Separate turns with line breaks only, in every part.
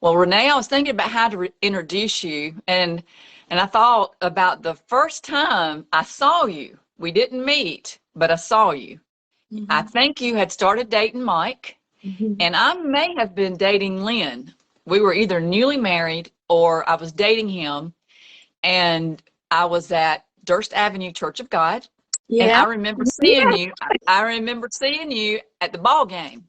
Well, Renee, I was thinking about how to introduce you, and I thought about the first time I saw you. We didn't meet, but I saw you. I
Mhm.
think you had started dating Mike,
Mhm.
and I may have been dating Lynn. We were either newly married or I was dating him, and I was at Durst Avenue Church of God, and
Yeah.
I remember seeing
Yeah.
you. I remember seeing you at the ball game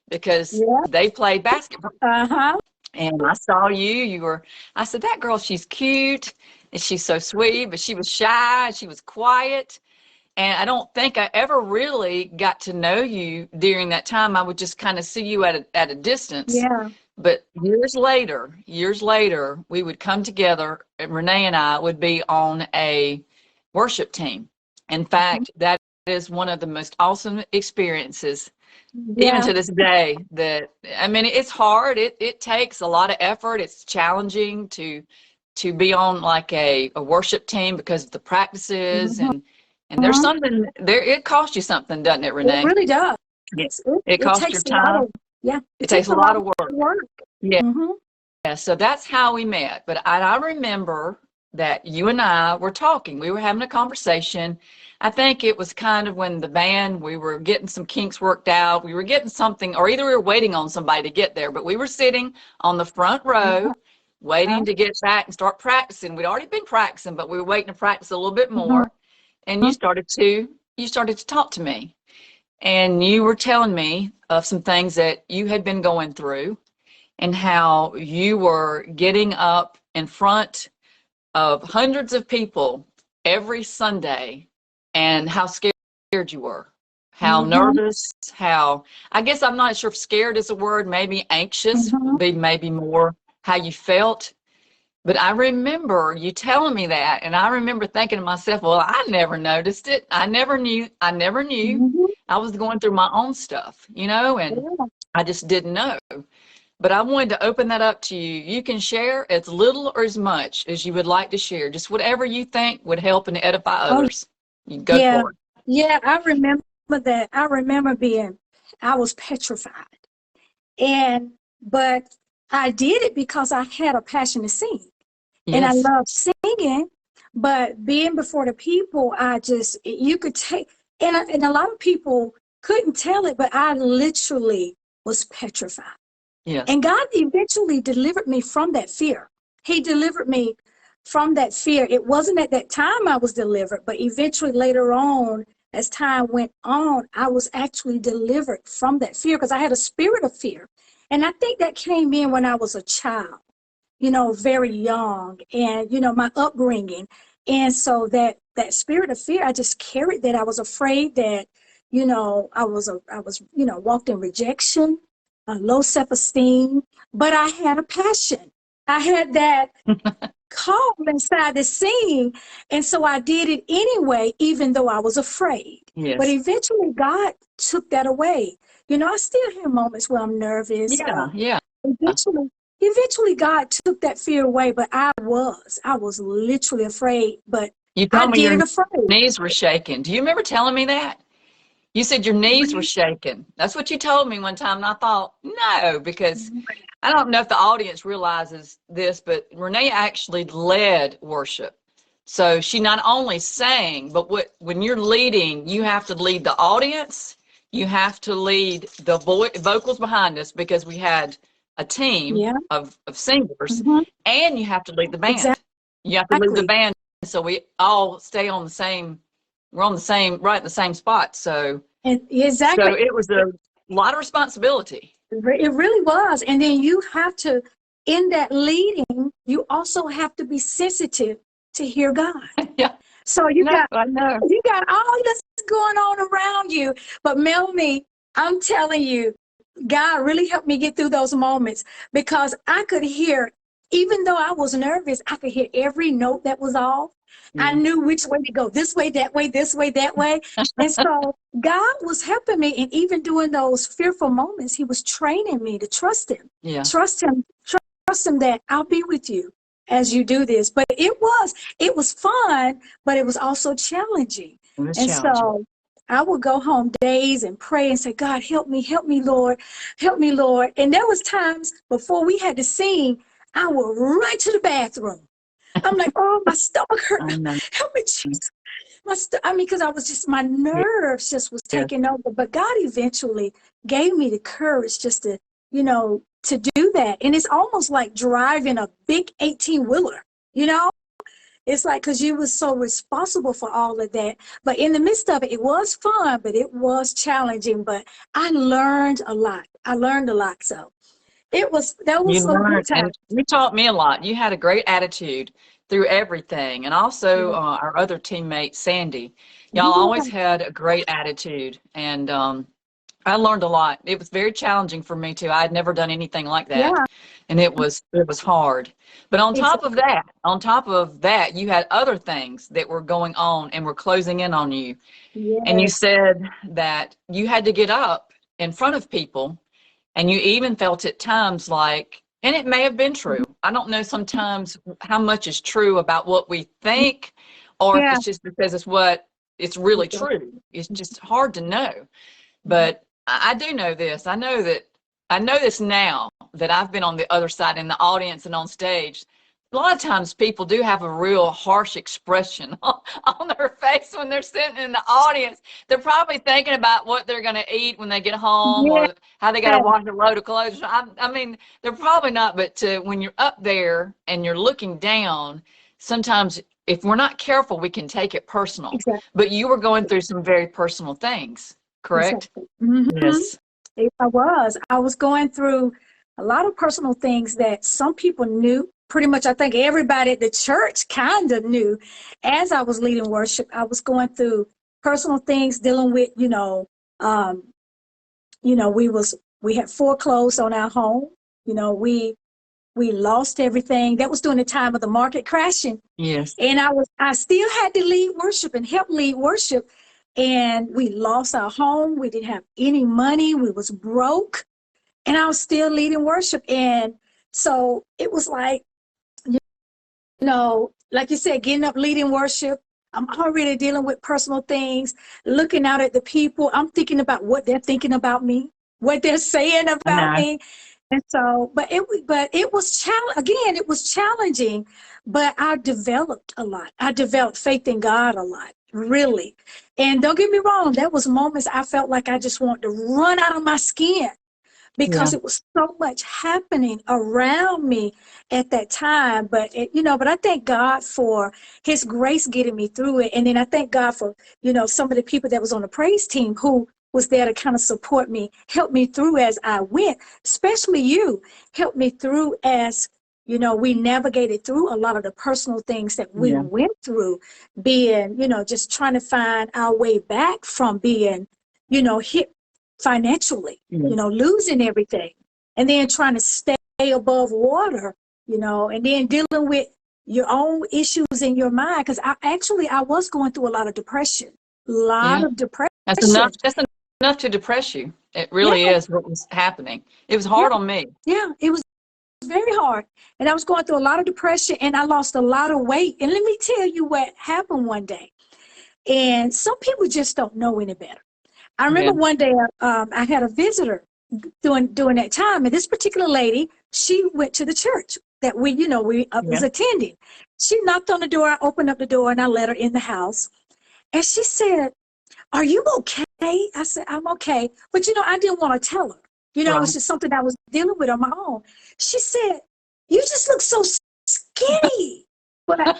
because
Yeah.
they played basketball.
Uh-huh.
And I saw you. I said, that girl, she's cute and she's so sweet, but she was shy. She was quiet. And I don't think I ever really got to know you during that time. I would just kind of see you at a distance.
Yeah.
But years later, we would come together, and Renee and I would be on a worship team. In
Mhm.
fact, that is one of the most awesome experiences even
Yeah.
to this day. That, I mean, it's hard. It takes a lot of effort. It's challenging to be on like a worship team because of the practices,
Mhm.
and there's something there. It costs you something, doesn't it,
It
Renee?
really does.
It,
It,
it
it
costs your
takes a lot
time.
of, yeah,
It
it
takes
takes
a
a
lot
lot
of
of
work.
work.
Yeah.
Mm-hmm.
So that's how we met. But I remember that you and I were talking. We were having a conversation. I think it was kind of when the band, we were getting some kinks worked out. We were getting something, or either we were waiting on somebody to get there, but we were sitting on the front row
Yeah.
waiting to get back and start practicing. We'd already been practicing, but we were waiting to practice a little bit
Mhm.
more. And you started to talk to me. And you were telling me of some things that you had been going through and how you were getting up in front of hundreds of people every Sunday and how scared you were, how
Mhm.
nervous, how, I guess I'm not sure if scared is a word, maybe anxious would
Mhm.
be maybe more how you felt. But I remember you telling me that, and I remember thinking to myself, well, I never noticed it. I never knew.
Mhm.
I was going through my own stuff, and
Yeah.
I just didn't know. But I wanted to open that up to you. You can share as little or as much as you would like to share, just whatever you think would help and edify
Oh,
others. You go
yeah.
for it.
Yeah. I remember that. I remember I was petrified. And, but I did it because I had a passion to sing. And I
Yes.
love singing, but being before the people, you could take, and a lot of people couldn't tell it, but I literally was petrified.
Yes.
And God eventually delivered me from that fear. He delivered me from that fear. It wasn't at that time I was delivered, but eventually later on, as time went on, I was actually delivered from that fear because I had a spirit of fear. And I think that came in when I was a child, very young, and my upbringing. And so that spirit of fear, I just carried that. I was afraid that, I was walked in rejection, low self-esteem, but I had a passion. I had that call inside the scene. And so I did it anyway, even though I was afraid. But
Yes.
eventually God took that away. I still have moments where I'm nervous.
Yeah. Yeah.
Eventually, eventually God took that fear away, but I was literally afraid, but
You
I
told me
did
your
it afraid.
knees were shaking. Do you remember telling me that? You said your knees were shaking. That's what you told me one time. And I thought, no, because I don't know if the audience realizes this, but Renee actually led worship. So she not only sang, but when you're leading, you have to lead the audience. You have to lead the vocals behind us because we had a team
Yeah.
of singers,
Hmm.
and you have to lead the band. You have to lead the
Exactly.
band so we all stay on the same, we're on the same, right in the same spot.
And
So
exactly.
it was a lot of responsibility.
It really was. And then you have to, in that leading, you also have to be sensitive to hear God.
Yeah,
So
no, I know.
you got all this going on around you. But Melanie, I'm telling you, God really helped me get through those moments because I could hear, even though I was nervous, I could hear every note that was off. I
Yeah.
knew which way to go, this way, that way, this way, that way. And so God was helping me. And even during those fearful moments, He was training me to trust Him,
Yeah.
trust Him, trust Him that I'll be with you as you do this. But it was fun, but it was also challenging.
It was
And
challenging.
so I would go home days and pray and say, God, help me, Lord, help me, Lord. And there was times before we had to sing, I would run to the bathroom. I'm like, oh, my stomach hurt.
I know.
Help me, Jesus. Because I was just, my nerves just was
Yes.
taking over. But God eventually gave me the courage just to, to do that. And it's almost like driving a big 18-wheeler, It's like, because you was so responsible for all of that. But in the midst of it, it was fun, but it was challenging. But I learned a lot. So that was
You
some good
learned,
times.
and you taught me a lot. You had a great attitude through everything. And also our other teammate, Sandy, y'all always
Yeah.
had a great attitude. And I learned a lot. It was very challenging for me too. I had never done anything like that.
Yeah.
And it was hard. But on top
Exactly.
of that, you had other things that were going on and were closing in on you. And you
Yes.
said that you had to get up in front of people, and you even felt at times like, and it may have been true. I don't know sometimes how much is true about what we think, or if
Yeah.
it's just because it's really true. It's just hard to know. But I do know this. I know this now that I've been on the other side in the audience and on stage. A lot of times people do have a real harsh expression on their face when they're sitting in the audience. They're probably thinking about what they're going to eat when they get home,
Yeah.
or how they got to wash a load of clothes. I mean, they're probably not, but when you're up there and you're looking down, sometimes if we're not careful, we can take it personal.
Exactly.
But you were going through some very personal things, correct?
Exactly. Mm-hmm.
Yes.
I was going through a lot of personal things that some people knew. Pretty much, I think everybody at the church kind of knew. As I was leading worship, I was going through personal things, dealing with, um, we had foreclosed on our home. We lost everything. That was during the time of the market crashing.
Yes.
And I still had to lead worship and help lead worship. And we lost our home. We didn't have any money. We was broke. And I was still leading worship. And so it was like, like you said, getting up, leading worship. I'm already dealing with personal things, looking out at the people. I'm thinking about what they're thinking about me, what they're saying
I
about
know.
me. And so, but it was again, it was challenging, but I developed a lot. I developed faith in God a lot, really. And don't get me wrong, there was moments I felt like I just wanted to run out of my skin
Yeah.
because it was so much happening around me at that time. But but I thank God for His grace getting me through it. And then I thank God for, some of the people that was on the praise team who was there to kind of support me, help me through as I went, especially you, helped me through as, we navigated through a lot of the personal things that we
Yeah.
went through, being, just trying to find our way back from being, hit financially,
Yeah.
losing everything, and then trying to stay above water, and then dealing with your own issues in your mind. Because I was going through a lot of depression,
Yeah.
depression.
That's enough. That's enough to depress you. It
Yeah,
really is what was happening. It was
yeah,
hard on me.
yeah. It was very hard. And I was going through a lot of depression, and I lost a lot of weight. And let me tell you what happened one day. And some people just don't know any better. I
Yeah.
remember one day I had a visitor during that time, and this particular lady, she went to the church that we was
Yeah.
attending. She knocked on the door. I opened up the door and I let her in the house. And she said, "Are you okay?" I said, "I'm okay." But I didn't want to tell her. It
Right.
was just something I was dealing with on my own. She said, "You just look so skinny." But and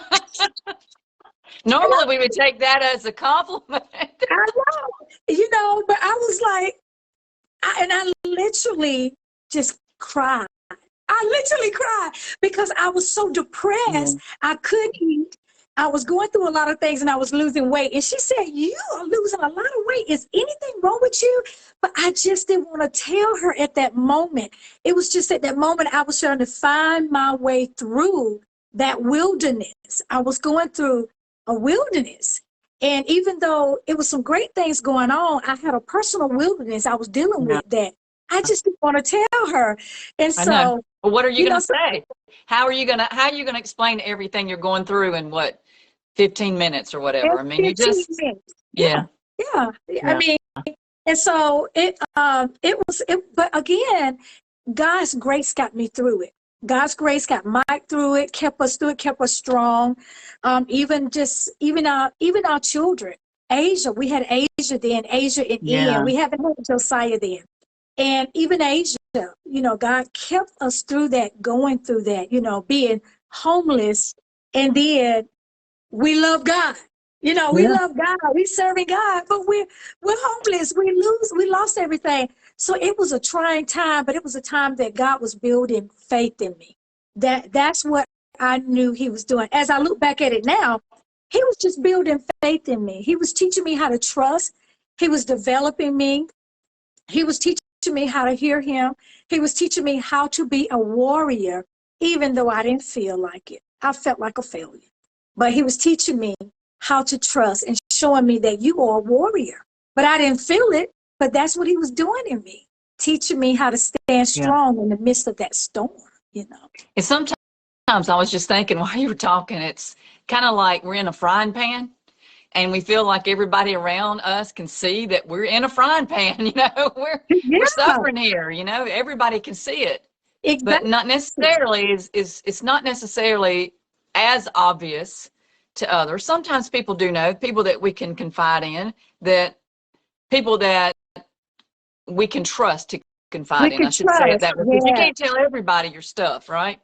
Normally we would take that as a compliment.
I know, but I was like, I literally just cried. I literally cried because I was so
Yeah.
depressed. I couldn't eat. I was going through a lot of things and I was losing weight. And she said, "You are losing a lot of weight. Is anything wrong with you?" But I just didn't want to tell her at that moment. It was just at that moment I was trying to find my way through that wilderness. I was going through a wilderness. And even though it was some great things going on, I had a personal wilderness I was dealing
Yeah.
with that I just didn't want to tell her. And
I know.
so,
Well, what are you going to
so
say? How are you going to explain everything you're going through in what, 15 minutes or whatever?
every
I mean, you
15
just,
minutes. Yeah.
yeah.
Yeah. I
Yeah.
mean, and so but again, God's grace got me through it. God's grace got Mike through it, kept us through it, kept us strong. Even our children. Asia, we had Asia then, Asia and Ian.
Yeah.
We haven't had Josiah then. And even Asia, God kept us through that, going through that, being homeless. And then we love God. We
Yeah.
love God. We serving God, but we're homeless. We lost everything. So it was a trying time, but it was a time that God was building faith in me. That's what I knew he was doing. As I look back at it now, he was just building faith in me. He was teaching me how to trust. He was developing me. He was teaching me how to hear him. He was teaching me how to be a warrior, even though I didn't feel like it. I felt like a failure. But he was teaching me how to trust and showing me that you are a warrior. But I didn't feel it, but that's what he was doing in me, teaching me how to stand
Yeah.
strong in the midst of that storm.
And sometimes I was just thinking while you were talking, it's kind of like we're in a frying pan and we feel like everybody around us can see that we're in a frying pan. We're
Yeah,
suffering here. Everybody can see it, but
exactly.
not necessarily is it's not necessarily as obvious to others. Sometimes people do know, people that we can confide in, that people that we can trust to confide
We
in. I
could
should say it
trust.
that way, because you
Yeah,
can't tell everybody your stuff, right?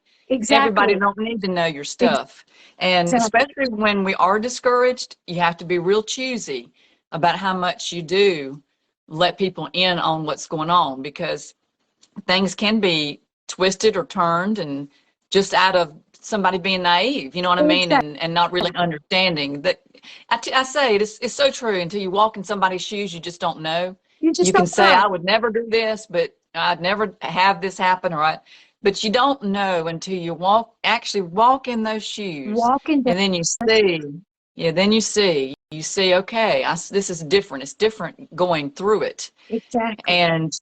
Everybody
exactly.
don't need to know your stuff. And
Exactly.
especially when we are discouraged, you have to be real choosy about how much you do let people in on what's going on, because things can be twisted or turned, and just out of somebody being naive, you know what I mean?
Exactly.
And not really understanding that. I say it's so true. Until you walk in somebody's shoes, you just don't know.
You
You
just
can
don't
say, I
know.
would never do this, but I'd never have this happen, but you don't know until you actually walk in those shoes,
Walking
and then you see, yeah, then you see, okay, this is different. It's different going through it.
exactly.
And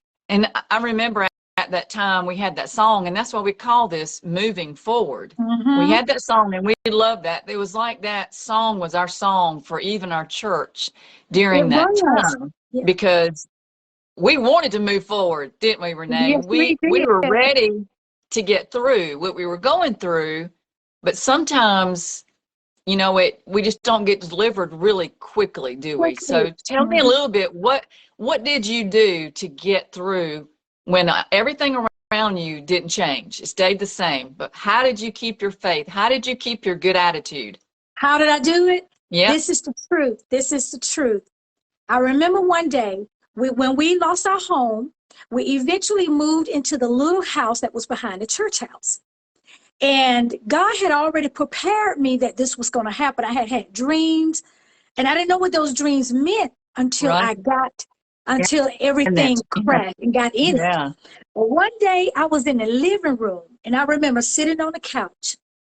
I remember at that time we had that song, and that's why we call this Moving Forward. We
Mm-hmm.
had that song and we loved that. It was like that song was our song for even our church
It
during that
was.
time,
Yeah.
because we wanted to move forward, didn't we, Renee?
Yes, we
We were
did.
ready to get through what we were going through, but sometimes, we just don't get delivered really quickly, do we?
Quickly.
So tell me a
Mhm.
little bit, what did you do to get through when everything around you didn't change? It stayed the same, but how did you keep your faith? How did you keep your good attitude?
How did I do it?
Yep.
This is the truth. This is the truth. I remember one day when we lost our home, we eventually moved into the little house that was behind the church house. And God had already prepared me that this was going to happen. I had had dreams, and I didn't know what those dreams meant
Right.
until
And
everything
that's,
crashed and got in it.
yeah.
Well, one day I was in the living room, and I remember sitting on the couch.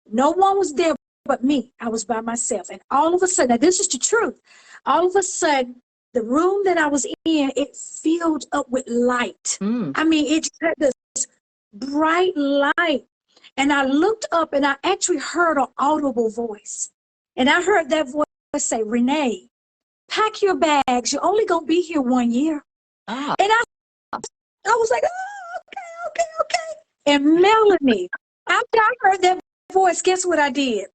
No one was there but me. I was by myself. And all of a sudden, now this is the truth. All of a sudden, the room that I was in, it filled up with light.
Mm.
I mean, it had this bright light. And I looked up and I actually heard an audible voice. And I heard that voice say, Renee, pack your bags. You're only going to be here 1 year.
Ah.
And I was like, oh, okay. And Melanie, after I heard that voice, guess what I did?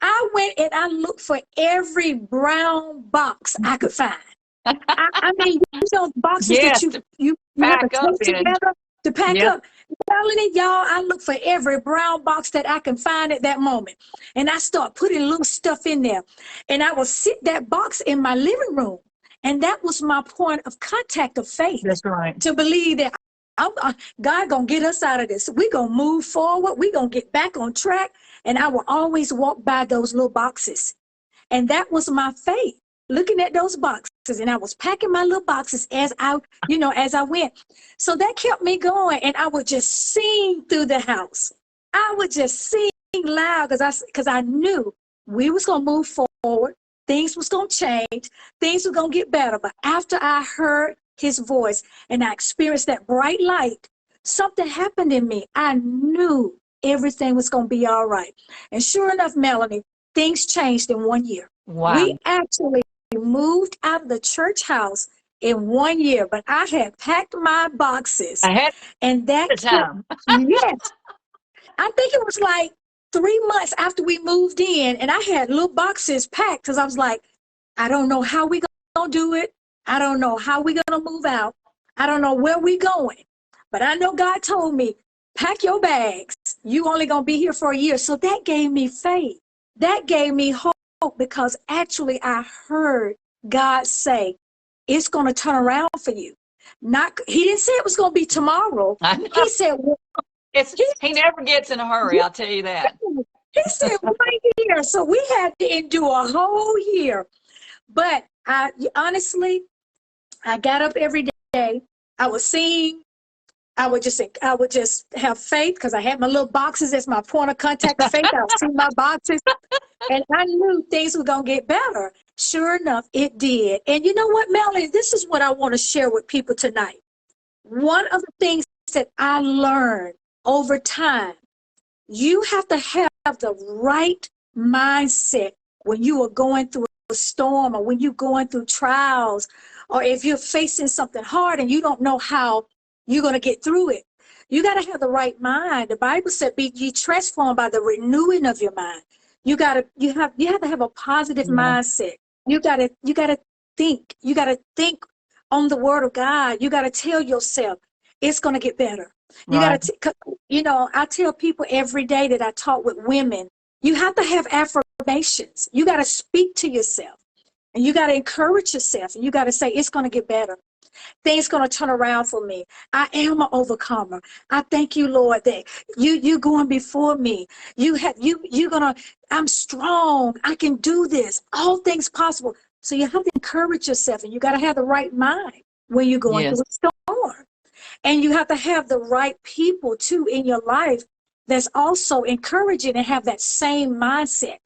I went and I looked for every brown box I could find. I mean, boxes that
Yes,
you
to
you have to
pack up
tape
in.
together to pack
Yep.
up. Melanie, y'all, I look for every brown box that I can find at that moment. And I start putting little stuff in there. And I will sit that box in my living room. And that was my point of contact of faith,
That's right.
to believe that God gonna get us out of this. We're gonna move forward. We're gonna get back on track. And I will always walk by those little boxes. And that was my faith, looking at those boxes. And I was packing my little boxes as I went. So that kept me going. And I would just sing through the house. I would just sing loud because I knew we was going to move forward. Things was going to change. Things were going to get better. But after I heard his voice and I experienced that bright light, something happened in me. I knew everything was going to be all right. And sure enough, Melanie, things changed in 1 year.
Wow.
We actually moved out of the church house in 1 year, but I had packed my boxes,
Ahead
and that
of time.
yes, I think it was like 3 months after we moved in, and I had little boxes packed because I was like, I don't know how we gonna do it. I don't know how we gonna move out. I don't know where we going, but I know God told me, pack your bags. You only gonna be here for a year. So that gave me faith. That gave me hope because actually I heard God say, it's gonna turn around for you. Not He didn't say it was gonna be tomorrow.
I know.
He said,
He never gets in a hurry, I'll tell you that.
he said 1 year. So we had to endure a whole year. But I honestly, I got up every day. I would sing. I would just have faith because I had my little boxes as my point of contact of faith. I would see my boxes, and I knew things were gonna get better. Sure enough, it did. And you know what, Melanie? This is what I want to share with people tonight. One of the things that I learned over time, you have to have the right mindset when you are going through a storm or when you're going through trials, or if you're facing something hard and you don't know how you're going to get through it. You got to have the right mind. The Bible said, be ye transformed by the renewing of your mind. You have to have a positive mindset. You got to think. You got to think on the word of God. You got to tell yourself it's going to get better. You
Right.
got to, I tell people every day that I talk with women, you have to have affirmations. You got to speak to yourself, and you got to encourage yourself, and you got to say, it's going to get better. Things going to turn around for me. I am an overcomer. I thank you, Lord, that you going before me. I'm strong. I can do this. All things possible. So you have to encourage yourself, and you got to have the right mind when you're going through a storm. And you have to have the right people too in your life that's also encouraging and have that same mindset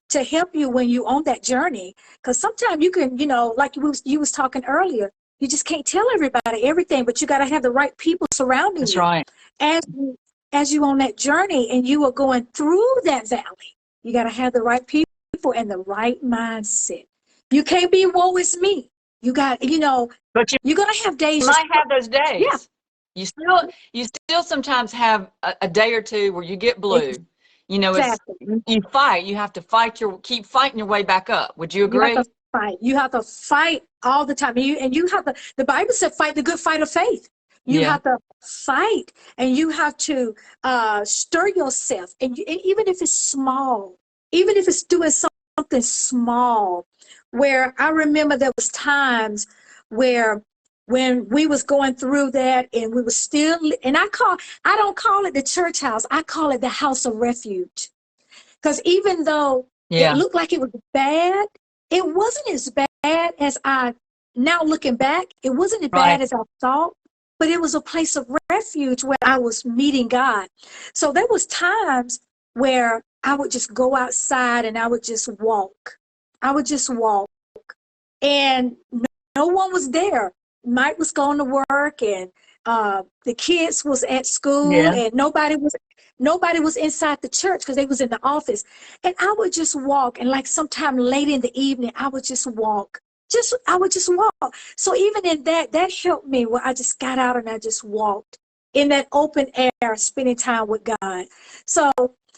to help you when you're on that journey. Because sometimes you can, like you was talking earlier, you just can't tell everybody everything, but you got to have the right people surrounding
That's
you.
right.
As you on that journey and you are going through that valley, you got to have the right people and the right mindset. You can't be woe is me. You got,
But you
you're going to have days.
might have those days.
Yeah.
You still sometimes have a day or two where you get blue.
Exactly.
You fight. You have to keep fighting your way back up. Would you
You have
agree?
to fight. You have to fight all the time. And you have to, the Bible said, fight the good fight of faith. You have to fight, and you have to stir yourself. And even if it's small, even if it's doing something small, where I remember there was times where when we was going through that and we were still, and I don't call it the church house. I call it the house of refuge. Because even though it looked like it was bad, it wasn't as bad as now looking back, it wasn't as bad as I thought, but it was a place of refuge where I was meeting God. So there was times where I would just go outside and I would just walk. I would just walk. And no one was there. Mike was going to work, and the kids was at school, and nobody was inside the church because they was in the office. And I would just walk, and like sometime late in the evening, I would just walk. I would just walk. So even in that helped me, where I just got out and I just walked in that open air, spending time with God. So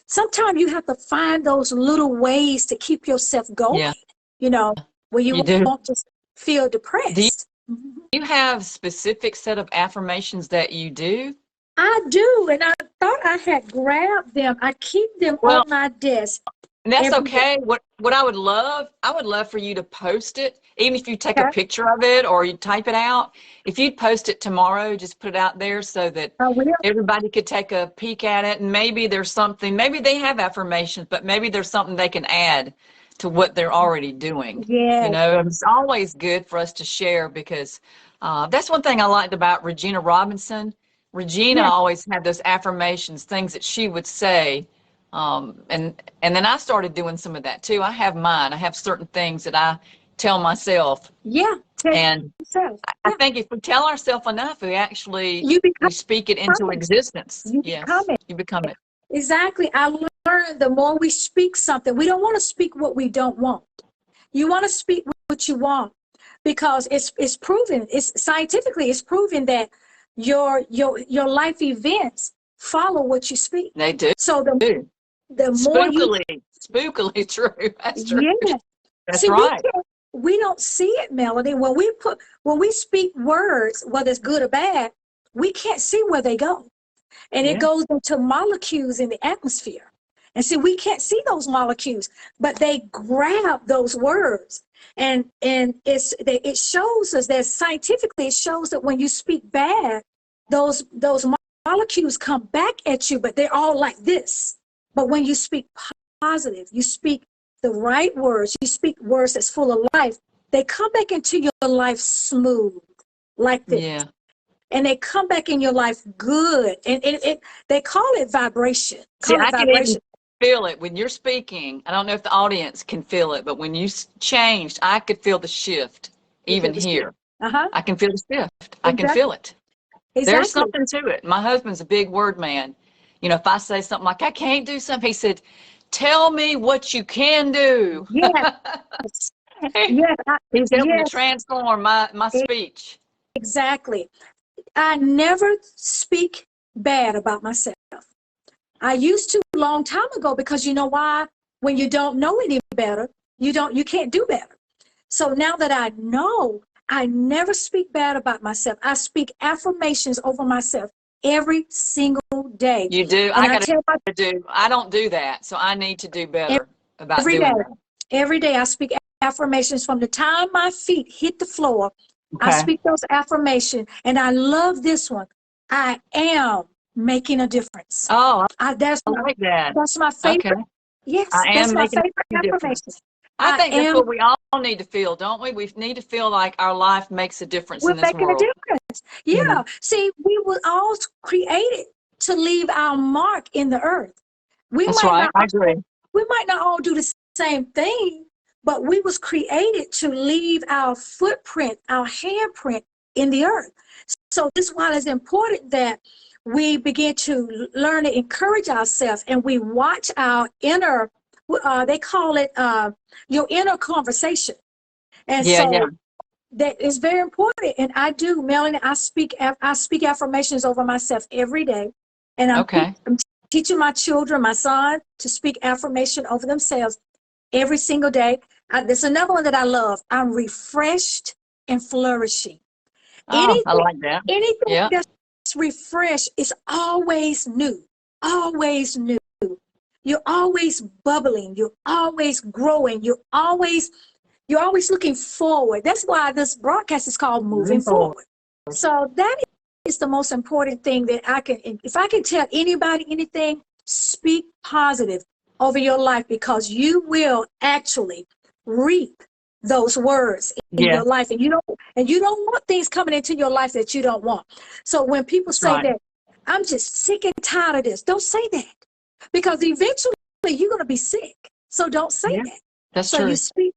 sometimes you have to find those little ways to keep yourself going, where you won't just feel depressed.
Do you have specific set of affirmations that you do?
I do, and I thought I had grabbed them. I keep them on my desk.
And that's okay. What I would love for you to post it, even if you take a picture of it or you type it out. If you'd post it tomorrow, just put it out there so that everybody could take a peek at it. And maybe there's something, maybe they have affirmations, but maybe there's something they can add to what they're already doing. It's always good for us to share, because that's one thing I liked about Regina Robinson. Regina always had those affirmations, things that she would say. And then I started doing some of that too. I have mine. I have certain things that I tell myself. And I think if we tell ourselves enough, we actually we speak it into existence.
You become it. Exactly. I learned the more we speak something, we don't want to speak what we don't want. You want to speak what you want because it's proven, it's scientifically, it's proven that your life events follow what you speak.
They do.
So the more you,
Spookily true. That's true.
yeah.
That's
See,
right.
we don't see it, Melody. When we speak words, whether it's good or bad, we can't see where they go. And it
Yeah.
goes into molecules in the atmosphere. And see, we can't see those molecules, but they grab those words. And it shows us that scientifically, it shows that when you speak bad, those molecules come back at you, but they're all like this. But when you speak positive, you speak the right words, you speak words that's full of life, they come back into your life smooth, like this.
Yeah.
And they come back in your life good. And they call it vibration.
See,
Call it
I can even
vibration.
feel it when you're speaking. I don't know if the audience can feel it, but when you changed, I could feel the shift even here.
Uh-huh.
I can feel the shift. I can feel it. There's
Exactly.
something to it. My husband's a big word man. You know, if I say something like, I can't do something, he said, tell me what you can do.
Yes. Yes.
He's helping to
Yes.
transform my speech.
Exactly. I never speak bad about myself. I used to a long time ago because you know why? When you don't know any better, you can't do better. So now that I know, I never speak bad about myself. I speak affirmations over myself every single day.
You do.
And
I got to do. I don't do that, so I need to do better about
every
doing
day,
that.
every day I speak affirmations from the time my feet hit the floor. I
Okay.
speak those affirmations, and I love this one. I am making a difference.
Oh, I
That's
like that.
my favorite.
Okay.
Yes,
I
that's
am
my
making
favorite
a
affirmation.
difference. I
I
think that's
am.
what we all need to feel, don't we? We need to feel like our life makes a difference
We're
in this
making a
world.
difference.
You know,
Yeah. See, we were all created to leave our mark in the earth. We
that's
might
right.
not
I agree.
all do the same thing, but we was created to leave our footprint, our handprint in the earth. So this is why it's important that we begin to learn to encourage ourselves and we watch our inner, they call it your inner conversation. And
Yeah, yeah.
so that is very important. And I do, Melanie, I speak affirmations over myself every day. And
Okay.
I'm teaching my children, my son, to speak affirmation over themselves every single day. There's another one that I love. I'm refreshed and flourishing.
Oh, I like that.
Anything
Yeah.
that's refreshed is always new, always new. You're always bubbling. You're always growing. You're always looking forward. That's why this broadcast is called Moving Forward. So that is the most important thing that if I can tell anybody anything, speak positive over your life because you will actually reap those words in
Yeah.
your life. And you don't want things coming into your life that you don't want. So when people say
Right.
that, I'm just sick and tired of this, don't say that because eventually you're going to be sick. So don't say
Yeah.
that.
That's
So
true.
you speak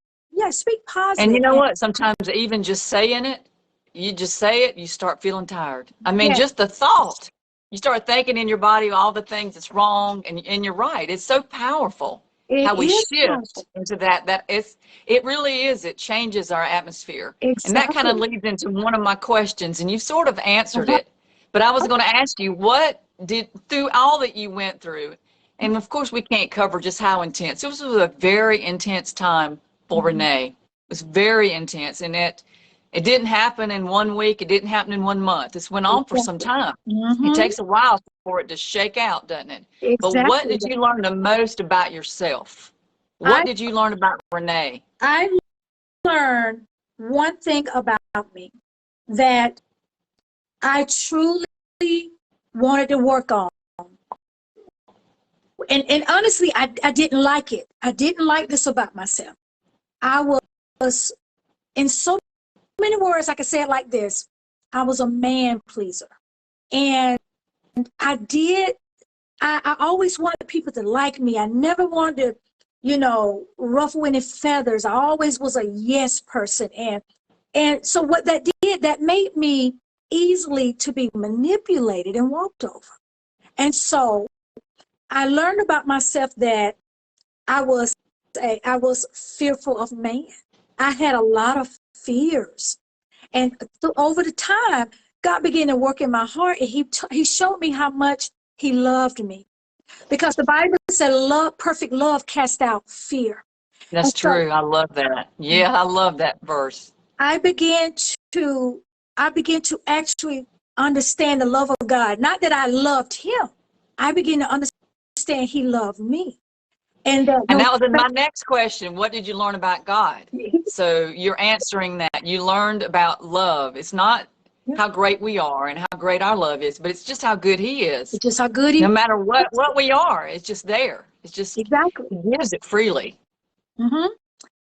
positive.
And you know what? Sometimes even just saying it, you just say it, you start feeling tired. I mean,
Yeah,
just the thought. You start thinking in your body all the things that's wrong, and you're right. It's so powerful
it
how we
is
shift
powerful.
into that. It really is. It changes our atmosphere. And that kind of
Exactly.
leads into one of my questions, and you've sort of answered
Uh-huh.
it. But I was going to ask you, what did, through all that you went through, and of course we can't cover just how intense. This was a very intense time for
Mhm.
Renee. It was very intense, and it didn't happen in 1 week. It didn't happen in 1 month. This went on for some
Exactly.
time. It
Mm-hmm.
takes a while for it to shake out, doesn't it? But what
Exactly.
did you learn the most about yourself? What
I
did you learn about Renee?
I learned one thing about me that I truly wanted to work on. And honestly, I didn't like it. I didn't like this about myself. I was, in so many words, I could say it like this. I was a man pleaser. And I did, I always wanted people to like me. I never wanted to, ruffle any feathers. I always was a yes person. And so what that did, that made me easily to be manipulated and walked over. And so I learned about myself that I was I was fearful of man. I had a lot of fears. And over the time, God began to work in my heart, and he showed me how much he loved me. Because the Bible said love, perfect love cast out fear.
That's
And so
true. I love that. Yeah, I love that verse.
I began to actually understand the love of God. Not that I loved him. I began to understand he loved me. And
And
no
that was in my next question. What did you learn about God? So you're answering that. You learned about love. It's not how great we are and how great our love is, but it's just how good he is.
it's just how good he
No matter what we are, it's just there. It's just,
exactly.
he gives it freely.
hmm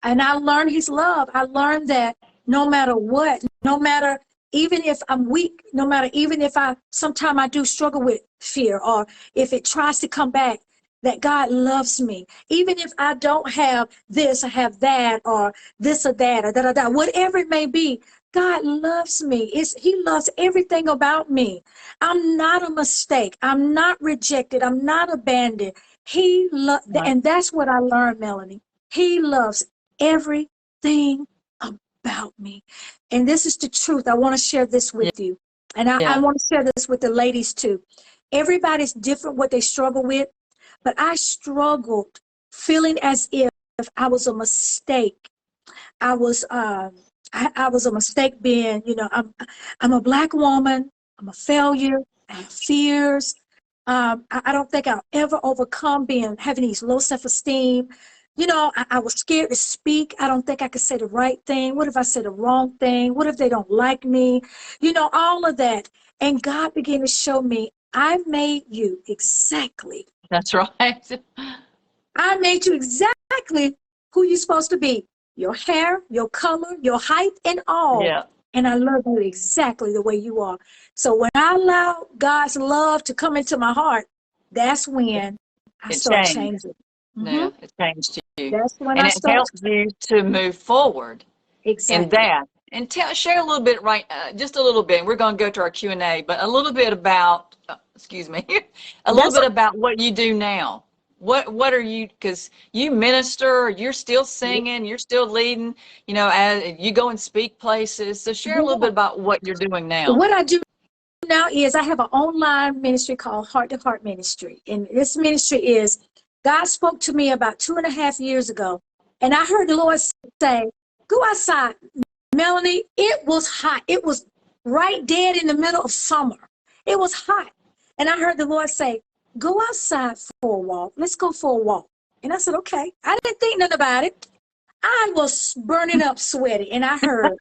And I learned his love. I learned that no matter what, no matter even if I'm weak, no matter even if sometimes I do struggle with fear, or if it tries to come back, that God loves me. Even if I don't have this, I have that, or this or that, or da da da, whatever it may be, God loves me. He loves everything about me. I'm not a mistake. I'm not rejected. I'm not abandoned.
Right.
And that's what I learned, Melanie. He loves everything about me. And this is the truth. I want to share this
Yeah.
with you. And I
Yeah.
want to share this with the ladies too. Everybody's different what they struggle with, but I struggled feeling as if I was a mistake. I was I was a mistake being, I'm a black woman, I'm a failure, I have fears. I don't think I'll ever overcome having these low self-esteem. I was scared to speak. I don't think I could say the right thing. What if I say the wrong thing? What if they don't like me? All of that. And God began to show me, I made you exactly.
That's right.
I made you exactly who you're supposed to be. Your hair, your color, your height, and all.
Yeah.
And I love you exactly the way you are. So when I allow God's love to come into my heart, that's when I
It
start
changed.
changing.
Yeah,
hmm
it changed you.
That's when
And
I
it
start
helps you to move forward in
exactly.
that. And share a little bit, right? Just a little bit. We're going to go to our Q&A, but a little bit about, excuse me, a little
That's
bit about what you do now. What are you? Because you minister, you're still singing, you're still leading. As you go and speak places. So share a little
yeah.
bit about what you're doing now.
What I do now is I have an online ministry called Heart to Heart Ministry. And this ministry is, God spoke to me about 2.5 years ago. And I heard the Lord say, go outside. Melanie, it was hot. It was right dead in the middle of summer. It was hot. And I heard the Lord say, go outside for a walk. Let's go for a walk. And I said, okay. I didn't think nothing about it. I was burning up sweaty. And I heard,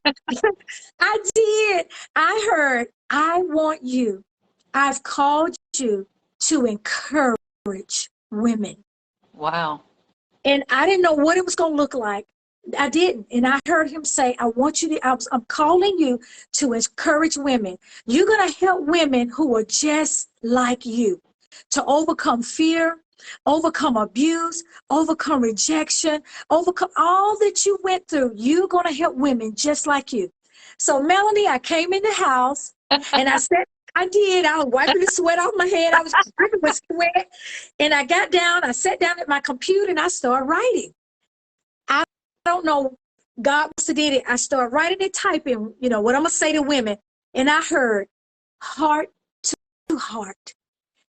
I did. I heard, I want you. I've called you to encourage women.
Wow.
And I didn't know what it was going to look like. I didn't. And I heard him say, I want you to, I'm calling you to encourage women. You're going to help women who are just like you to overcome fear, overcome abuse, overcome rejection, overcome all that you went through. You're going to help women just like you. So, Melanie, I came in the house and I said, I did. I was wiping the sweat off my head. I was dripping with sweat. And I got down, I sat down at my computer and I started writing. I don't know, God must have did it. I started writing and typing, what I'm going to say to women. And I heard heart to heart.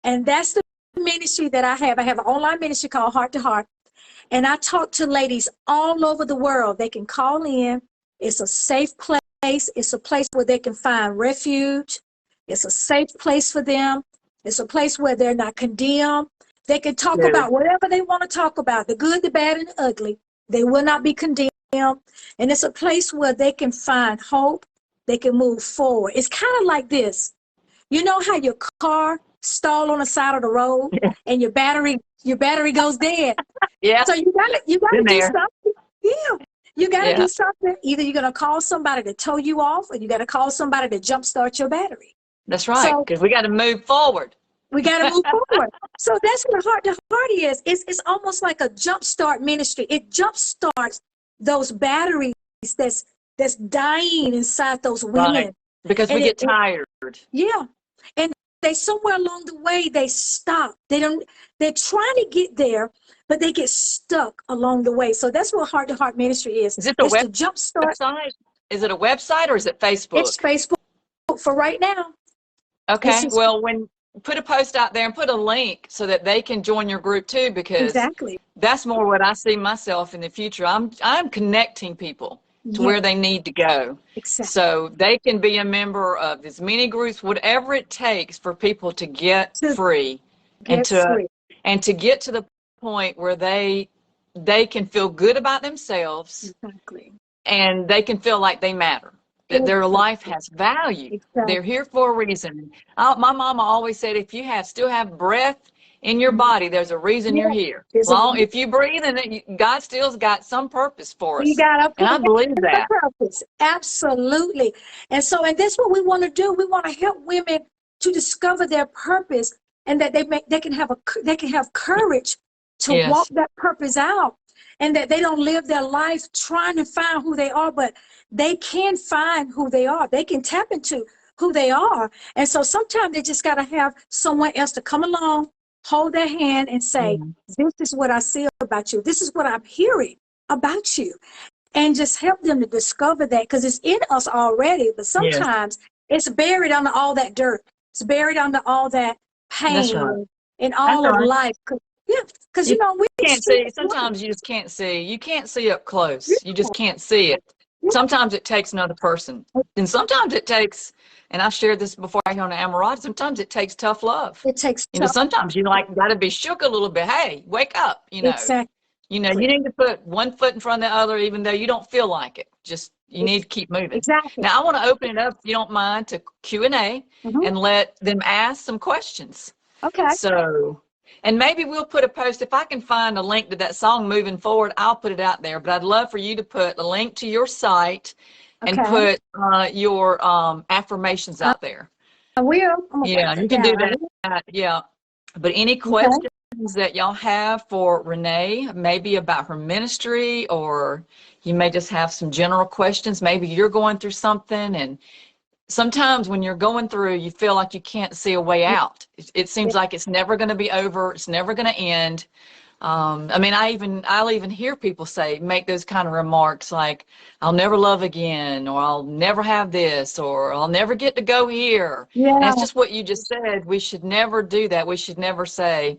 And that's the ministry that I have. I have an online ministry called Heart to Heart. And I talk to ladies all over the world. They can call in. It's a safe place. It's a place where they can find refuge. It's a safe place for them. It's a place where they're not condemned. They can talk
Good.
about whatever they want to talk about, the good, the bad, and the ugly. They will not be condemned. And it's a place where they can find hope. They can move forward. It's kind of like this. You know how your car stalled on the side of the road and your battery goes dead.
Yeah.
So you gotta
Been
do
there.
something. Yeah. You gotta
Yeah.
do something. Either you're gonna call somebody to tow you off, or you gotta call somebody to jumpstart your battery.
That's right.
So
Because we got to move forward.
we gotta move forward. So that's what Heart to Heart is. It's almost like a jumpstart ministry. It jumpstarts those batteries that's dying inside those
Right.
women.
Because we
And
get tired.
yeah. And they somewhere along the way, they stop. They're trying to get there, but they get stuck along the way. So that's what Heart to Heart Ministry is.
Is it a
It's to jumpstart.
website? Is it a website or is it
It's
Facebook?
Facebook for right now.
Okay. Well, put a post out there and put a link so that they can join your group too, because
Exactly.
that's more what I see myself in the future. I'm connecting people to
Yeah,
where they need to go.
exactly.
So they can be a member of as many groups, whatever it takes for people to get
To
free and
get free.
to get to the point where they can feel good about themselves
Exactly.
and they can feel like they matter, that their life has value.
Exactly.
They're here for a reason. My mama always said, if you still have breath in your body, there's a reason you're here. If you breathe, and God still's got some purpose for us.
You got
and I believe that.
purpose. Absolutely. And that's what we want to do. We want to help women to discover their purpose, and that they can have courage to walk that purpose out, and that they don't live their life trying to find who they are, but they can find who they are. They can tap into who they are. And so sometimes they just got to have someone else to come along, hold their hand and say, this is what I see about you. This is what I'm hearing about you. And just help them to discover that, because it's in us already. But sometimes it's buried under all that dirt. It's buried under all that pain and all of life. Because we
can't see. Sometimes you just can't see. You can't see up close. You just can't see it. Sometimes it takes another person. And sometimes it takes, and I've shared this before here on the Amarad, sometimes it takes tough love.
It takes
sometimes you got to be shook a little bit. Hey, wake up,
Exactly.
You need to put one foot in front of the other, even though you don't feel like it. Just, you need to keep moving.
Exactly.
Now, I want to open it up, if you don't mind, to Q&A and let them ask some questions.
Okay.
So, and maybe we'll put a post. If I can find a link to that song moving forward, I'll put it out there. But I'd love for you to put a link to your site and put your affirmations out there.
I will.
Yeah, you can do that. Yeah. But any questions that y'all have for Renee, maybe about her ministry, or you may just have some general questions. Maybe you're going through something, and sometimes when you're going through, you feel like you can't see a way out. It seems like it's never going to be over. It's never going to end. I mean, I'll even hear people make those kind of remarks like, I'll never love again, or I'll never have this, or I'll never get to go here.
Yeah.
And that's just what you just said. We should never do that. We should never say,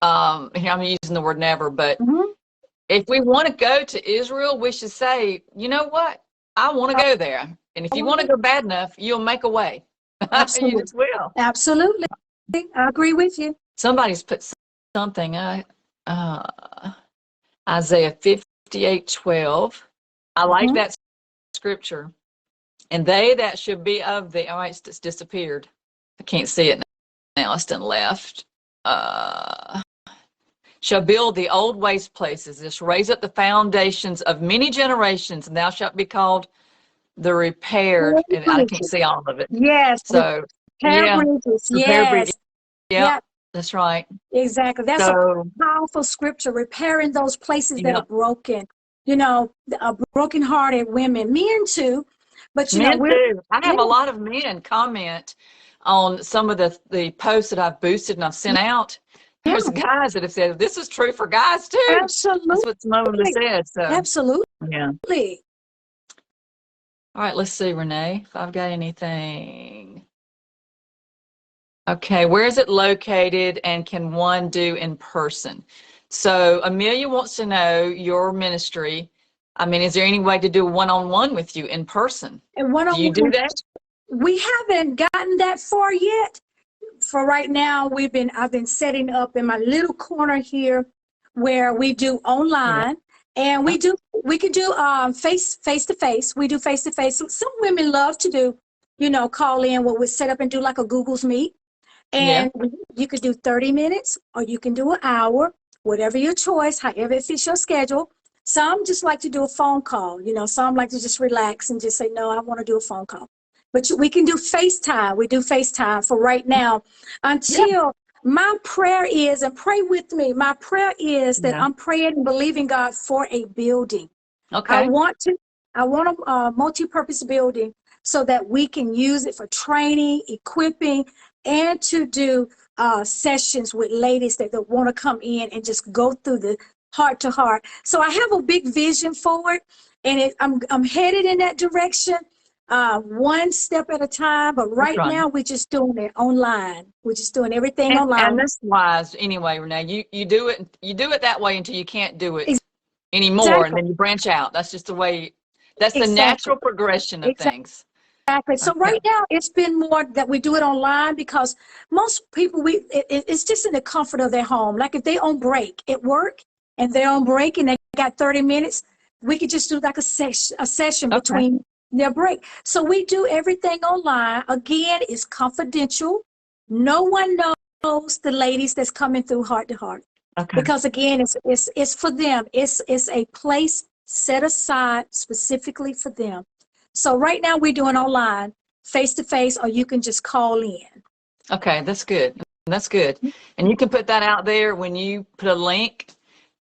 I'm using the word never, but if we want to go to Israel, we should say, you know what? I want to go there. And if you want to go bad enough, you'll make a way.
Absolutely.
You just will.
Absolutely. I agree with you.
Somebody's put something, Isaiah 58:12. I like that scripture. And they that should be of the, all right, it's disappeared. I can't see it now. It's done left. Shall build the old waste places. Just raise up the foundations of many generations, and thou shalt be called the repaired. And I can't see all of it.
Yes.
So,
bridges. Yes.
Yeah. That's right.
Exactly. That's a powerful scripture, repairing those places that are broken. Broken-hearted women, men too. But
men too. I have a lot of men comment on some of the posts that I've boosted and I've sent out. There's guys that have said, this is true for guys too.
Absolutely.
That's what some of them said. So.
Absolutely.
Yeah. All right, let's see, Renee, if I've got anything. Okay, where is it located, and can one do in person? So Amelia wants to know your ministry. I mean, is there any way to do one-on-one with you in person?
And one-on-one,
do you do that?
We haven't gotten that far yet. For right now, I've been setting up in my little corner here where we do online, and we can do face to face. We do face to face. Some women love to do, call in what we set up and do like a Google's Meet. And you could do 30 minutes or you can do an hour, whatever your choice, however it fits your schedule. Some just like to do a phone call. Some like to just relax and just say, no, I want to do a phone call. But we can do FaceTime. We do FaceTime for right now until my prayer is, and pray with me, my prayer is that I'm praying and believing God for a building.
Okay.
I want a multi-purpose building so that we can use it for training, equipping, and to do sessions with ladies that want to come in and just go through the heart to heart. So I have a big vision for it, and I'm headed in that direction, one step at a time. But
That's
right
right.
now, we're just doing it online. We're just doing everything
And
online.
that's wise anyway, Renee. You do it that way until you can't do it anymore, and
Exactly.
then you branch out. That's just the way. That's the
Exactly.
natural progression of things.
Exactly. So
Okay.
right now it's been more that we do it online because most people it's just in the comfort of their home. Like if they on break at work and they're on break and they got 30 minutes, we could just do like a session
Okay.
between their break. So we do everything online. Again, it's confidential. No one knows the ladies that's coming through Heart to Heart.
Okay.
Because again, it's for them. It's a place set aside specifically for them. So right now we're doing online, face to face, or you can just call in.
Okay, that's good. That's good. And you can put that out there when you put a link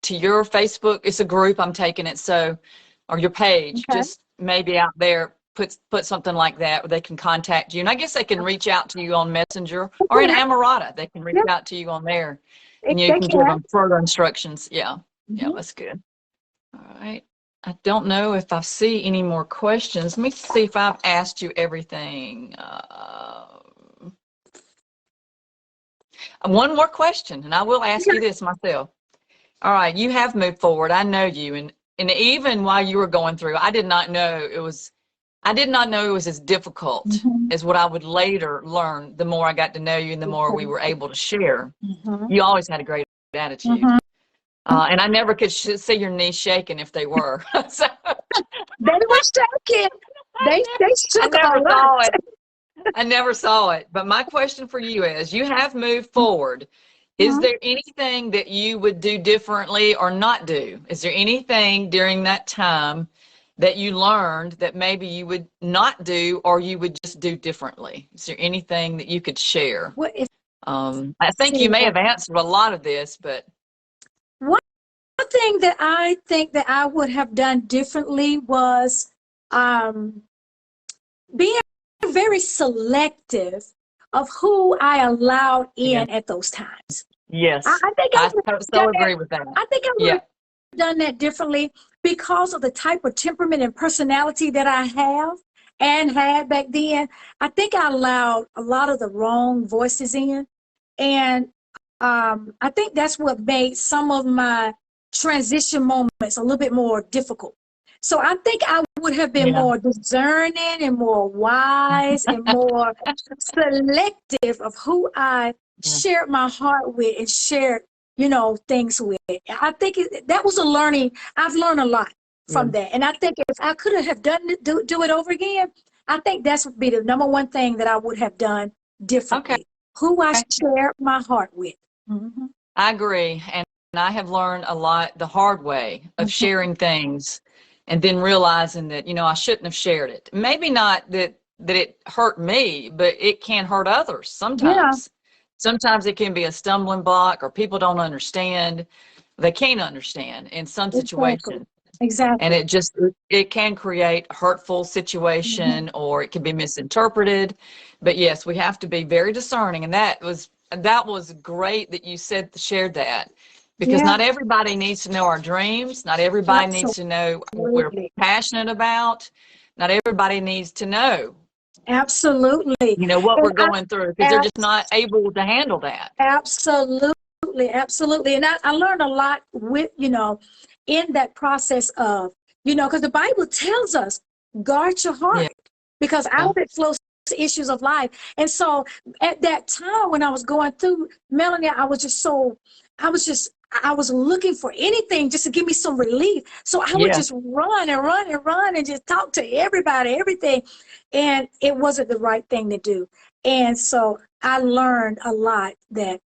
to your Facebook. It's a group, I'm taking it. So, or your page,
Okay.
just maybe out there, put something like that where they can contact you. And I guess they can reach out to you on Messenger or in Amarada. They can reach
Yeah,
out to you on there and you
they
can give
can.
them further instructions. Yeah. Yeah,
Mhm.
that's good. All right. I don't know if I see any more questions. Let me see if I've asked you everything. One more question, and I will ask you this myself. All right, you have moved forward. I know you, and even while you were going through, I did not know it was as difficult
Mhm.
as what I would later learn the more I got to know you and the more we were able to share.
Mhm.
You always had a great attitude.
Mhm.
And I never could see your knees shaking if they were. So
They were shaking. They
I
shook a
never
lot.
saw it. I never saw it. But my question for you is, you have moved forward. Is
Mhm.
there anything that you would do differently or not do? Is there anything during that time that you learned that maybe you would not do or you would just do differently? Is there anything that you could share?
What if
I think
see
you may
what
have answered a lot of this, but
one thing that I think that I would have done differently was um being very selective of who I allowed
yeah,
in at those times.
yes,
I think I
I
would have
so
done that.
agree with that.
I think I would
Yeah,
have done that differently because of the type of temperament and personality that I have and had back then. I think I allowed a lot of the wrong voices in. And I think that's what made some of my transition moments a little bit more difficult. So I think I would have been
yeah,
more discerning and more wise and more selective of who I
yeah,
shared my heart with and shared, things with. I think that was a learning. I've learned a lot
yeah.
from that. And I think if I could have done it, do it over again, I think that's would be the number one thing that I would have done
Okay.
differently. Who I shared my heart with. Mhm.
I agree. And I have learned a lot the hard way of
Mhm.
sharing things and then realizing that, I shouldn't have shared it. Maybe not that it hurt me, but it can hurt others
Yeah,
sometimes. Sometimes it can be a stumbling block or people don't understand. They can't understand in some
exactly.
situations. And
Exactly.
it can create a hurtful
Mhm.
situation or it can be misinterpreted. But yes, we have to be very discerning. And that was great that you shared that, because
Yeah,
not everybody needs to know our dreams. Not everybody needs to know what we're
absolutely.
passionate about. Not everybody needs to know,
Absolutely.
what
And
we're going through, because they're
I,
just not able to handle that.
absolutely, absolutely. And I learned a lot with, in that process of, because the Bible tells us, guard your
Yeah.
heart, because out of it flows issues of life. And so at that time when I was going through, Melanie, I was just, I was looking for anything just to give me some relief. So I would
Yeah.
just run and run and run and just talk to everybody, everything. And it wasn't the right thing to do. And so I learned a lot that,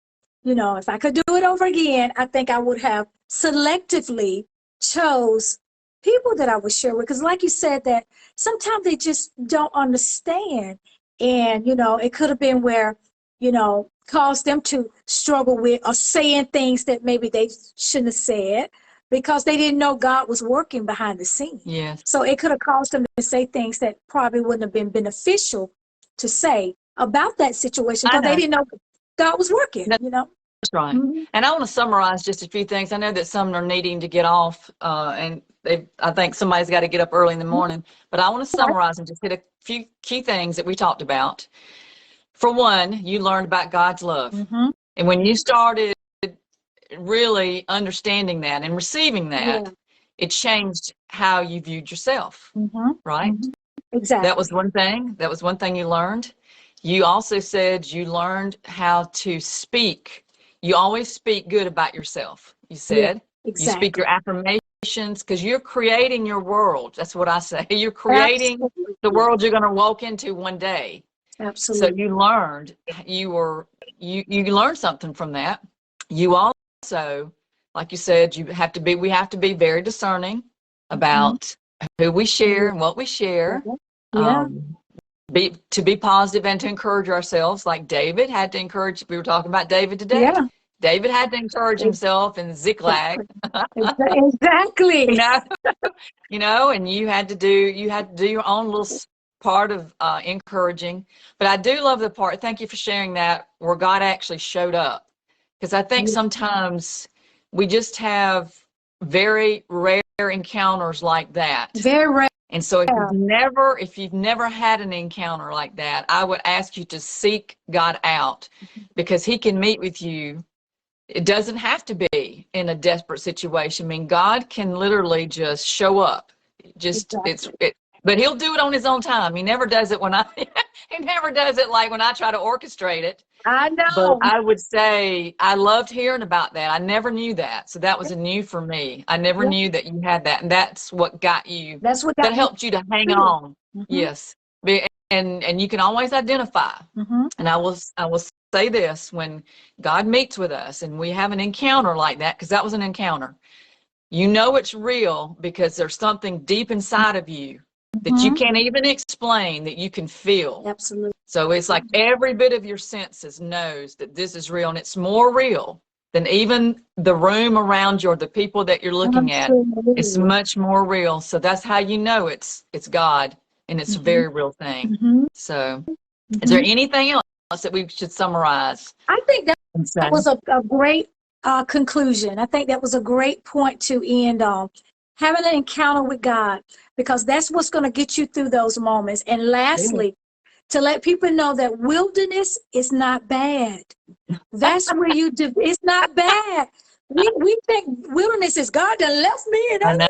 if I could do it over again, I think I would have selectively chose people that I would share with. Because like you said, that sometimes they just don't understand. And, it could have been where, caused them to struggle with or saying things that maybe they shouldn't have said because they didn't know God was working behind the scenes.
Yes.
So it could have caused them to say things that probably wouldn't have been beneficial to say. about that situation
I
because they
know.
didn't know God was working,
That's
you know.
right.
Hmm.
And I want to summarize just a few things. I know that some are needing to get off, and I think somebody's got to get up early in the morning. But I want to summarize and just hit a few key things that we talked about. For one, you learned about God's love.
Hmm.
And when you started really understanding that and receiving
Yeah.
that, it changed how you viewed yourself,
Hmm.
right?
Hmm.
That was
Exactly.
one thing. That was one thing you learned. You also said you learned how to speak. You always speak good about yourself, you
Yeah.
said. You speak
Exactly.
your affirmations because you're creating your world. That's what I say. You're creating the
Absolutely.
world you're going to walk into one day. So
Absolutely.
you learned, you learned something from that. You also, like you said, we have to be very discerning
Hmm.
about who we share and what we share.
Yeah.
Um, to be positive and to encourage ourselves, like David had to encourage. We were talking about David today.
Yeah.
David had to encourage himself in Ziklag,
Exactly. Exactly.
you know, and you had to do your own little part of encouraging. But I do love the part. Thank you for sharing that where God actually showed up, because I think sometimes we just have very rare encounters like that.
Very rare.
And so if you've never had an encounter like that, I would ask you to seek God out, because he can meet with you. It doesn't have to be in a desperate situation. I mean, God can literally just show up. Just
Exactly.
but he'll do it on his own time. He never does it when he never does it like when I try to orchestrate it.
I
But
know.
I would say I loved hearing about that. I never knew that. So that was a new for me. I never
Yeah.
knew that you had that. And that's what got you,
That's what
that
got me
helped you to hang
through.
on.
Hmm.
Yes. And you can always identify.
Hmm.
And I will say this, when God meets with us and we have an encounter like that, because that was an encounter, you know it's real because there's something deep inside of you that you
Hmm.
can't even explain, that you can feel.
Absolutely.
So it's like every bit of your senses knows that this is real, and it's more real than even the room around you or the people that you're looking at. It's
Absolutely.
much more real. So that's how you know it's God, and it's a
Hmm.
very real thing.
Hmm.
So is there
Hmm.
anything else that we should summarize
I think that
and say?
was a great conclusion. I think that was a great point to end on. Having an encounter with God, because that's what's going to get you through those moments. And
Yeah.
lastly, to let people know that wilderness is not bad. That's where you do. It's not bad. We think wilderness is God that left me, and
I know.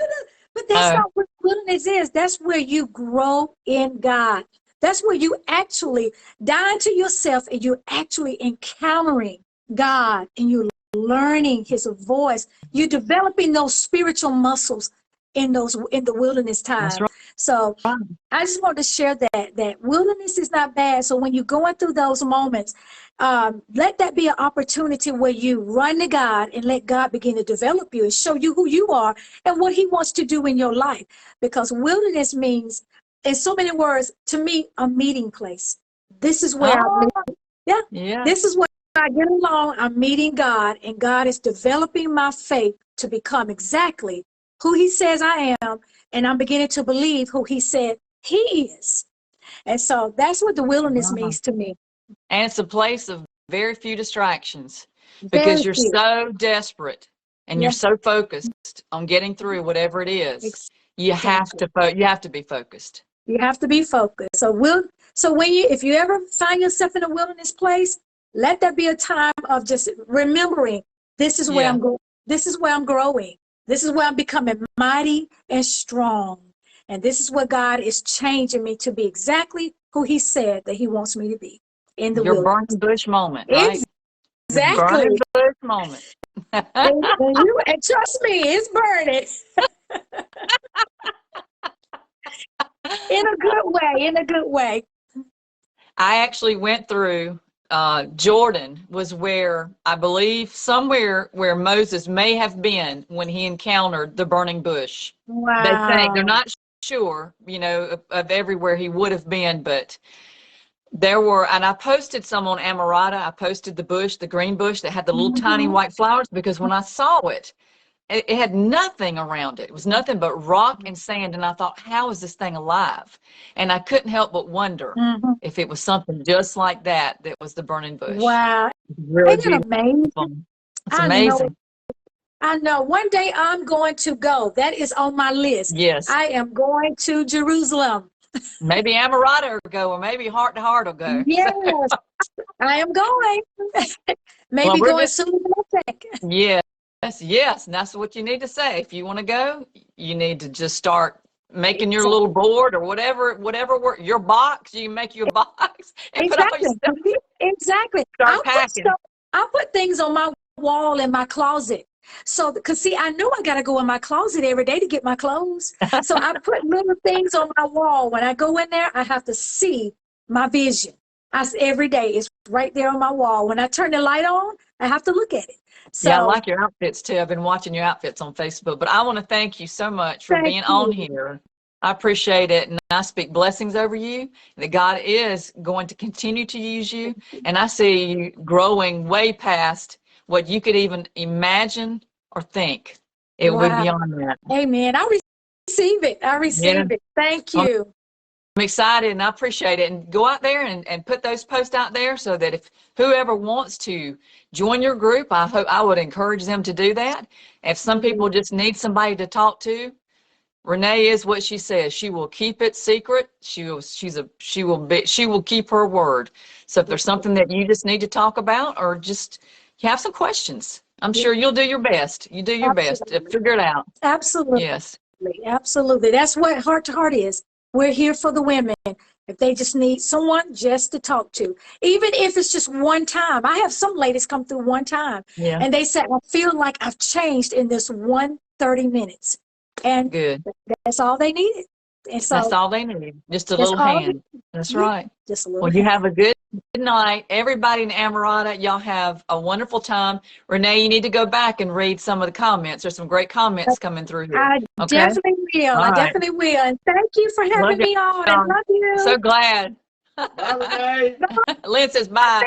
but that's not what wilderness is. That's where you grow in God. That's where you actually die to yourself, and you're actually encountering God, and you're learning His voice. You're developing those spiritual muscles in the wilderness
That's
time.
right.
So I just want to share that wilderness is not bad. So when you're going through those moments, let that be an opportunity where you run to God and let God begin to develop you and show you who you are and what He wants to do in your life. Because wilderness means, in so many words, to me, a meeting place. This is where
Oh,
yeah,
yeah.
this is where I get along. I'm meeting God, and God is developing my faith to become exactly who He says I am, and I'm beginning to believe who He said He is. And so that's what the wilderness
Wow.
means to me.
And it's a place of very few distractions,
Very
because you're
few.
so desperate and you're
Yeah,
so focused on getting through whatever it is.
exactly.
You have to be focused.
You have to be focused. So when if you ever find yourself in a wilderness place, let that be a time of just remembering this is where
Yeah.
I'm going. This is where I'm growing. This is where I'm becoming mighty and strong. And this is what God is changing me to be exactly who He said that He wants me to be in the
Your
wilderness.
burning bush moment, right? Your
Exactly.
burning bush moment.
And trust me, it's burning in a good way, in a good way.
I actually went through Jordan, was where I believe somewhere where Moses may have been when he encountered the burning bush. They think they're
Wow.
not sure, of everywhere he would have been, but there were, and I posted some on Amarada. I posted the bush, the green bush that had the little tiny
Hmm.
white flowers, because when I saw it, it had nothing around it. It was nothing but rock and sand. And I thought, how is this thing alive? And I couldn't help but wonder
Mm-hmm.
if it was something just like that that was the burning bush.
Wow.
Really
Isn't it amazing?
beautiful. It's
I know.
amazing.
I know. One day I'm going to go. That is on my list.
Yes.
I am going to Jerusalem.
Maybe Amarada will go, or maybe Heart to Heart will go.
Yes, I am going. Maybe
we're
going
just,
sooner than I think.
yes. And that's what you need to say. If you want to go, you need to just start making your little board or whatever work, your box. You make your box and put all your
Exactly.
stuff.
Exactly.
Start packing.
I'll put things on my wall in my closet. So, because see, I know I got to go in my closet every day to get my clothes. So I put little things on my wall. When I go in there, I have to see my vision. Every day it's right there on my wall. When I turn the light on, I have to look at it. So,
yeah, I like your outfits too. I've been watching your outfits on Facebook, but I want to thank you so much for being on here. I appreciate it. And I speak blessings over you, that God is going to continue to use you. And I see you growing way past what you could even imagine or think. It will be beyond that.
Amen. I receive it. I receive it. Thank you.
I'm excited and I appreciate it. And go out there and put those posts out there so that if whoever wants to join your group, I would encourage them to do that. If some people just need somebody to talk to, Renee is what she says. She will keep it secret. She will keep her word. So if there's something that you just need to talk about or just you have some questions, I'm sure you'll do your best. You do your best to figure it out.
Absolutely.
Yes.
Absolutely. That's what Heart to Heart is. We're here for the women. If they just need someone just to talk to, even if it's just one time. I have some ladies come through one time and they said, I feel like I've changed in this 30 minutes. And
good.
That's all they needed. And so
that's all they need. Just a little hand. That's right.
Just a little
well, you have a good night. Everybody in Amarada, y'all have a wonderful time. Renee, you need to go back and read some of the comments. There's some great comments coming through here.
I definitely will.
All
I
right.
definitely will. And thank you for having me on. I love you.
So glad. Bye, Renee. Lynn says bye.